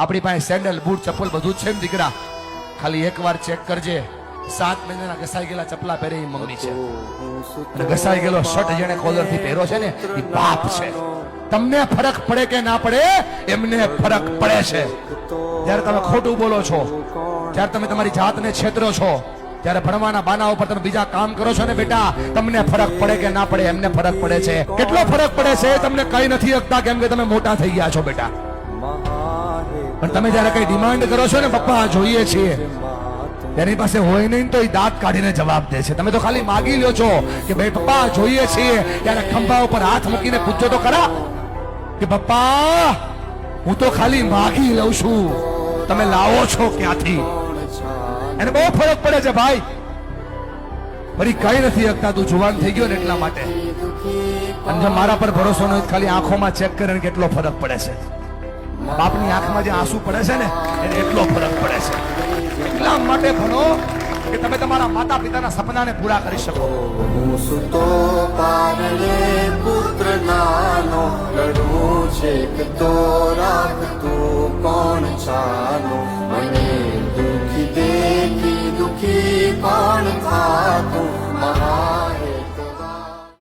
આપણી પાસે sandal boot ચપ્પલ બધું જ છે ને દીકરા, ખાલી એકવાર ચેક કરજે. 7 મહિનાના ઘસાઈ ગયેલા ચપલા પહેરે એ મમ્મી છે, અને ઘસાઈ ગયેલો શર્ટ જેને કોલર થી પહેરો છે ને એ બાપ છે. તમને ફરક પડે કે ના પડે, એમને ફરક પડે છે. જ્યારે તમે ખોટું બોલો છો, જ્યારે તમે તમારી જાતને છેતરો છો, જ્યારે ભણવાના બાના ઉપર તમે બીજા કામ કરો છો ને બેટા, તમને ફરક પડે કે ના પડે, એમને ફરક પડે છે. કેટલો ફરક પડે છે તમને કઈ નથી શકતા, કેમ કે તમે મોટા થઈ ગયા છો બેટા. પણ તમે જ્યારે કઈ ડિમાન્ડ કરો છો ને, પપ્પા જોઈએ છીએ, એની પાસે હોય નહીં તો એ દાંત કાઢીને જવાબ દે છે. તમે તો ખાલી માગી લ્યો છો કે ભાઈ પપ્પા જોઈએ છીએ, ત્યારે ખંભા ઉપર હાથ મૂકીને પૂછજો તો ખરા કે પપ્પા હું તો ખાલી માગી લઉં છું, તમે લાવો છો ક્યાંથી? એને બહુ ફરક પડે છે ભાઈ. ફરી કઈ નથી શકતા, તું જુવાન થઈ ગયો ને એટલા માટે. અને જો મારા પર ભરોસો ન હોય, ખાલી આંખોમાં ચેક કરીને કેટલો ફરક પડે છે. બાપની આંખમાં જે આંસુ પડે છે ને, એને એટલો ફરક પડે છે. એટલા માટે ભણો કે તમે તમારા માતા પિતાના સપનાને પૂરા કરી શકો. સુતો પારણે પુત્ર નાનો